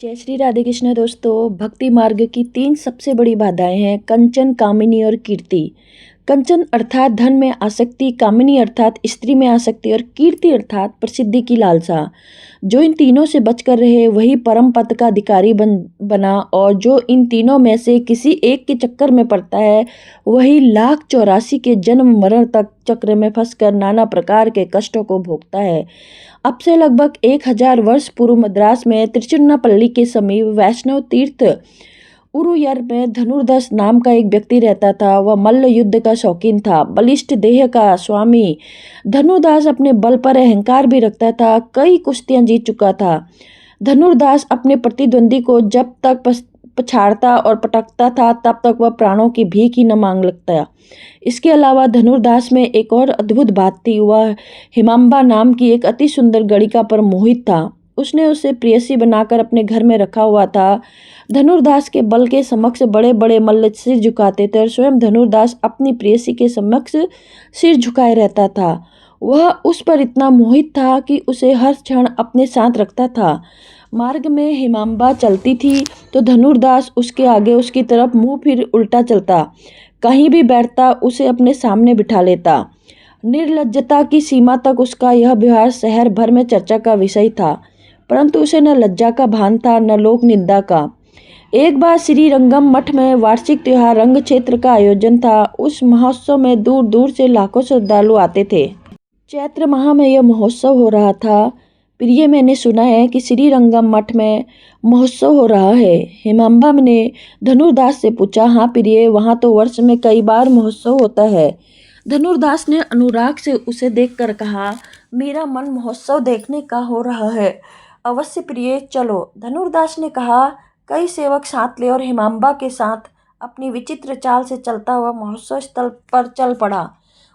जय श्री राधे कृष्ण दोस्तों। भक्ति मार्ग की तीन सबसे बड़ी बाधाएं हैं कंचन, कामिनी और कीर्ति। कंचन अर्थात धन में आसक्ति, कामिनी अर्थात स्त्री में आसक्ति और कीर्ति अर्थात प्रसिद्धि की लालसा। जो इन तीनों से बचकर रहे वही परम पद का अधिकारी बना, और जो इन तीनों में से किसी एक के चक्कर में पड़ता है वही लाख 84 के जन्म मरण तक चक्र में फंसकर नाना प्रकार के कष्टों को भोगता है। अब से लगभग 1000 वर्ष पूर्व मद्रास में तिरुचिरापल्ली के समीप वैष्णव तीर्थ उरुयर में धनुर्धस नाम का एक व्यक्ति रहता था। वह मल्ल युद्ध का शौकीन था, बलिष्ठ देह का स्वामी। धनुर्दास अपने बल पर अहंकार भी रखता था, कई कुश्तियां जीत चुका था। धनुर्दास अपने प्रतिद्वंदी को जब तक पछाड़ता और पटकता था तब तक वह प्राणों की भीख ही न मांग लगता। इसके अलावा धनुर्दास में एक और अद्भुत बात थी। वह हिमांबा नाम की एक अति सुंदर गणिका पर मोहित था। उसने उसे प्रेयसी बनाकर अपने घर में रखा हुआ था। धनुर्दास के बल के समक्ष बड़े बड़े मल्ल सिर झुकाते थे और स्वयं धनुर्दास अपनी प्रेयसी के समक्ष सिर झुकाए रहता था। वह उस पर इतना मोहित था कि उसे हर क्षण अपने साथ रखता था। मार्ग में हिमांबा चलती थी तो धनुर्दास उसके आगे उसकी तरफ मुंह फिर उल्टा चलता। कहीं भी बैठता उसे अपने सामने बिठा लेता। निर्लज्जता की सीमा तक उसका यह व्यवहार शहर भर में चर्चा का विषय था, परंतु उसे न लज्जा का भान था न लोक निंदा का। एक बार श्री रंगम मठ में वार्षिक त्योहार रंग क्षेत्र का आयोजन था। उस महोत्सव में दूर दूर से लाखों श्रद्धालु आते थे। चैत्र माह में यह महोत्सव हो रहा था। प्रिय, मैंने सुना है कि श्री रंगम मठ में महोत्सव हो रहा है। हिमांबा ने धनुर्दास से पूछा। हाँ प्रिय, वहाँ तो वर्ष में कई बार महोत्सव होता है। धनुर्दास ने अनुराग से उसे देखकर कहा, मेरा मन महोत्सव देखने का हो रहा है। अवश्य प्रिय, चलो। धनुर्दास ने कहा। कई सेवक साथ ले और हिमांबा के साथ अपनी विचित्र चाल से चलता हुआ महोत्सव स्थल पर चल पड़ा।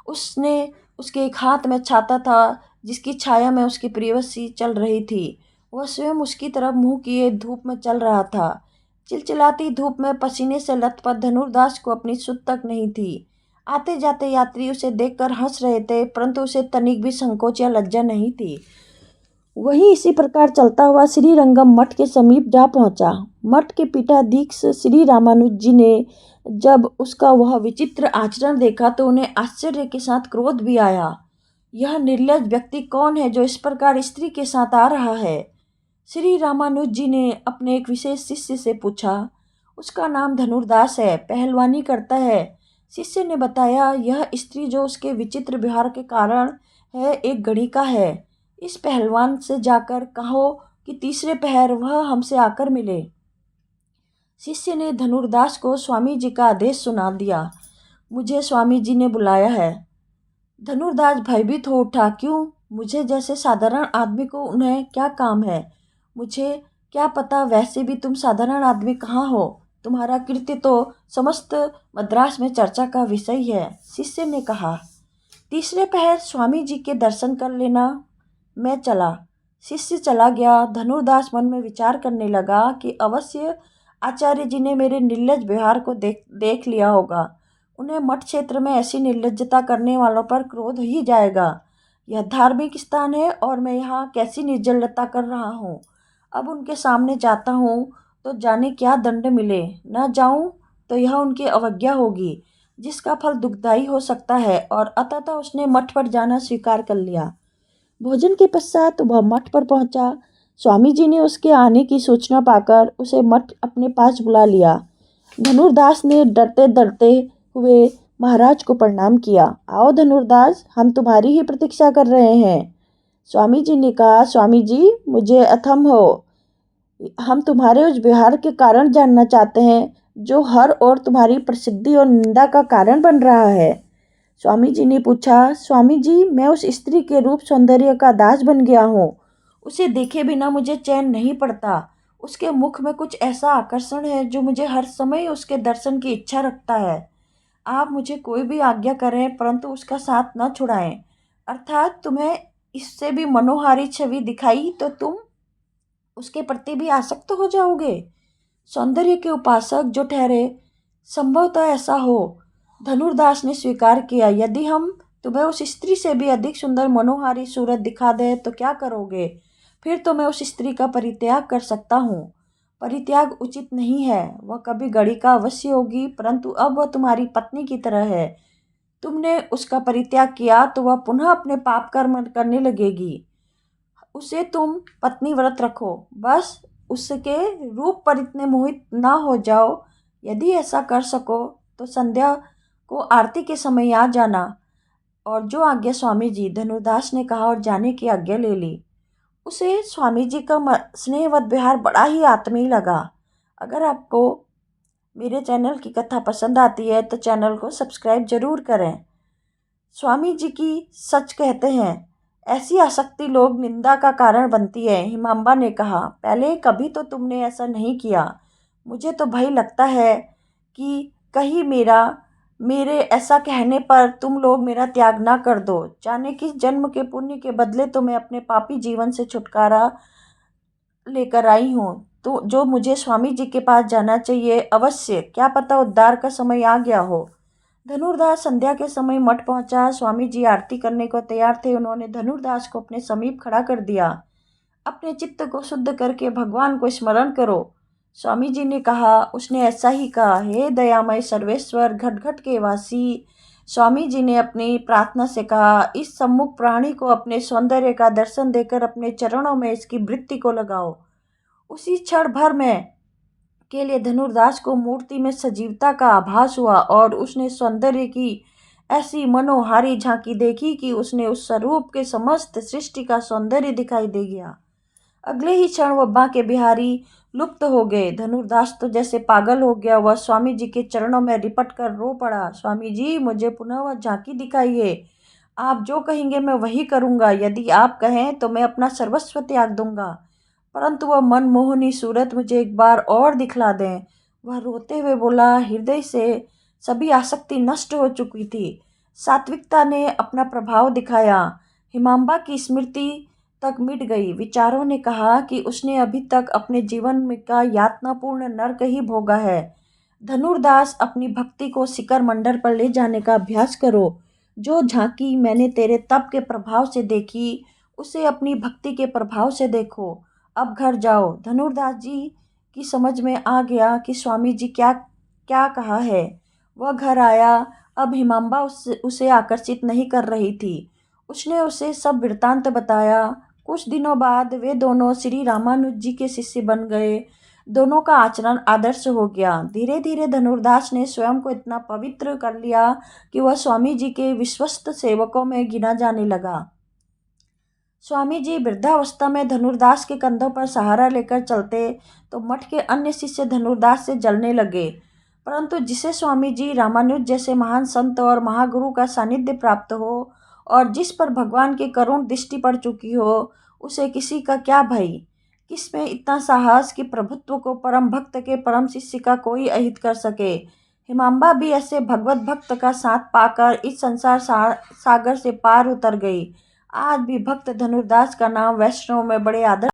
उसने उसके एक हाथ में छाता था जिसकी छाया में उसकी प्रियसी चल रही थी। वह स्वयं उसकी तरफ मुंह किए धूप में चल रहा था। चिलचिलाती धूप में पसीने से लथपथ धनुर्दास को अपनी सुध तक नहीं थी। आते जाते यात्री उसे देखकर हंस रहे थे, परंतु उसे तनिक भी संकोच या लज्जा नहीं थी। वही इसी प्रकार चलता हुआ श्री रंगम मठ के समीप जा पहुंचा। मठ के पीठाधीश श्री रामानुज जी ने जब उसका वह विचित्र आचरण देखा तो उन्हें आश्चर्य के साथ क्रोध भी आया। यह निर्लज्ज व्यक्ति कौन है जो इस प्रकार स्त्री के साथ आ रहा है? श्री रामानुज जी ने अपने एक विशेष शिष्य से पूछा। उसका नाम धनुर्दास है, पहलवानी करता है। शिष्य ने बताया, यह स्त्री जो उसके विचित्र व्यवहार के कारण है एक गणिका है। इस पहलवान से जाकर कहो कि तीसरे पहर वह हमसे आकर मिले। शिष्य ने धनुर्दास को स्वामी जी का आदेश सुना दिया। मुझे स्वामी जी ने बुलाया है। धनुर्दास भयभीत हो उठा। क्यों? मुझे जैसे साधारण आदमी को उन्हें क्या काम है? मुझे क्या पता, वैसे भी तुम साधारण आदमी कहाँ हो? तुम्हारा कृत्य तो समस्त मद्रास में चर्चा का विषय है। शिष्य ने कहा। तीसरे पहर स्वामी जी के दर्शन कर लेना। मैं चला। शिष्य चला गया। धनुर्दास मन में विचार करने लगा कि अवश्य आचार्य जी ने मेरे निर्लज्ज व्यवहार को देख लिया होगा। उन्हें मठ क्षेत्र में ऐसी निर्लज्जता करने वालों पर क्रोध ही जाएगा। यह धार्मिक स्थान है और मैं यहाँ कैसी निर्जलता कर रहा हूँ। अब उनके सामने जाता हूँ तो जाने क्या दंड मिले, न जाऊँ तो यह उनकी अवज्ञा होगी जिसका फल दुखदायी हो सकता है। और अतः उसने मठ पर जाना स्वीकार कर लिया। भोजन के पश्चात वह मठ पर पहुंचा। स्वामी जी ने उसके आने की सूचना पाकर उसे मठ अपने पास बुला लिया। धनुर्दास ने डरते डरते हुए महाराज को प्रणाम किया। आओ धनुर्दास, हम तुम्हारी ही प्रतीक्षा कर रहे हैं। स्वामी जी ने कहा। स्वामी जी, मुझे अथम हो। हम तुम्हारे उस व्यवहार के कारण जानना चाहते हैं जो हर ओर तुम्हारी प्रसिद्धि और निंदा का कारण बन रहा है। स्वामी जी ने पूछा। स्वामी जी, मैं उस स्त्री के रूप सौंदर्य का दास बन गया हूँ। उसे देखे बिना मुझे चैन नहीं पड़ता। उसके मुख में कुछ ऐसा आकर्षण है जो मुझे हर समय उसके दर्शन की इच्छा रखता है। आप मुझे कोई भी आज्ञा करें परंतु उसका साथ न छुड़ाएं। अर्थात तुम्हें इससे भी मनोहारी छवि दिखाई तो तुम उसके प्रति भी आसक्त हो जाओगे। सौंदर्य के उपासक जो ठहरे, संभवतः ऐसा हो। धनुर्दास ने स्वीकार किया। यदि हम तुम्हें उस स्त्री से भी अधिक सुंदर मनोहारी सूरत दिखा दें तो क्या करोगे? फिर तो मैं उस स्त्री का परित्याग कर सकता हूँ। परित्याग उचित नहीं है। वह कभी घड़ी का अवश्य होगी, परंतु अब वह तुम्हारी पत्नी की तरह है। तुमने उसका परित्याग किया तो वह पुनः अपने पाप कर्म करने लगेगी। उसे तुम पत्नी व्रत रखो, बस उसके रूप पर इतने मोहित ना हो जाओ। यदि ऐसा कर सको तो संध्या को आरती के समय आ जाना। और जो आज्ञा स्वामी जी, धनुर्दास ने कहा और जाने की आज्ञा ले ली। उसे स्वामी जी का स्नेहवत व्यवहार बड़ा ही आत्मीय लगा। अगर आपको मेरे चैनल की कथा पसंद आती है तो चैनल को सब्सक्राइब जरूर करें। स्वामी जी की सच कहते हैं, ऐसी आसक्ति लोग निंदा का कारण बनती है। हिमांबा ने कहा, पहले कभी तो तुमने ऐसा नहीं किया। मुझे तो भय लगता है कि कहीं मेरे ऐसा कहने पर तुम लोग मेरा त्याग ना कर दो। जाने किस जन्म के पुण्य के बदले तो मैं अपने पापी जीवन से छुटकारा लेकर आई हूँ, तो जो मुझे स्वामी जी के पास जाना चाहिए अवश्य। क्या पता उद्धार का समय आ गया हो। धनुर्दास संध्या के समय मठ पहुंचा। स्वामी जी आरती करने को तैयार थे। उन्होंने धनुर्दास को अपने समीप खड़ा कर दिया। अपने चित्त को शुद्ध करके भगवान को स्मरण करो, स्वामी जी ने कहा। उसने ऐसा ही कहा। हे दयामय सर्वेश्वर, घट घट के वासी, स्वामी जी ने अपनी प्रार्थना से कहा, इस सम्मुख प्राणी को अपने सौंदर्य का दर्शन देकर अपने चरणों में इसकी वृत्ति को लगाओ। उसी क्षण भर में के लिए धनुर्दास को मूर्ति में सजीवता का आभास हुआ और उसने सौंदर्य की ऐसी मनोहारी झांकी देखी कि उसने उस स्वरूप के समस्त सृष्टि का सौंदर्य दिखाई दे गया। अगले ही क्षण वह बांके बिहारी लुप्त हो गए। धनुर्दास तो जैसे पागल हो गया। वह स्वामी जी के चरणों में लिपट कर रो पड़ा। स्वामी जी, मुझे पुनः वह झांकी दिखाइए। आप जो कहेंगे मैं वही करूँगा। यदि आप कहें तो मैं अपना सर्वस्व त्याग दूंगा, परंतु वह मनमोहनी सूरत मुझे एक बार और दिखला दें। वह रोते हुए बोला। हृदय से सभी आसक्ति नष्ट हो चुकी थी। सात्विकता ने अपना प्रभाव दिखाया। हिमांबा की स्मृति तक मिट गई। विचारों ने कहा कि उसने अभी तक अपने जीवन में का यातनापूर्ण नर्क ही भोगा है। धनुर्दास, अपनी भक्ति को शिखर मंडल पर ले जाने का अभ्यास करो। जो झांकी मैंने तेरे तप के प्रभाव से देखी, उसे अपनी भक्ति के प्रभाव से देखो। अब घर जाओ। धनुर्दास जी की समझ में आ गया कि स्वामी जी क्या क्या कहा है। वह घर आया। अब हिमांबा उसे आकर्षित नहीं कर रही थी। उसने उसे सब वृत्तांत बताया। कुछ दिनों बाद वे दोनों श्री रामानुज जी के शिष्य बन गए। दोनों का आचरण आदर्श हो गया। धीरे धीरे धनुर्दास ने स्वयं को इतना पवित्र कर लिया कि वह स्वामी जी के विश्वस्त सेवकों में गिना जाने लगा। स्वामी जी वृद्धावस्था में धनुर्दास के कंधों पर सहारा लेकर चलते तो मठ के अन्य शिष्य धनुर्दास से जलने लगे। परंतु जिसे स्वामी जी रामानुज जैसे महान संत और महागुरु का सानिध्य प्राप्त हो और जिस पर भगवान की करुण दृष्टि पड़ चुकी हो, उसे किसी का क्या भय। किसमें इतना साहस कि प्रभुत्व को परम भक्त के परम शिष्य का कोई अहित कर सके। हिमांबा भी ऐसे भगवत भक्त का साथ पाकर इस संसार सागर से पार उतर गई। आज भी भक्त धनुर्दास का नाम वैष्णव में बड़े आदर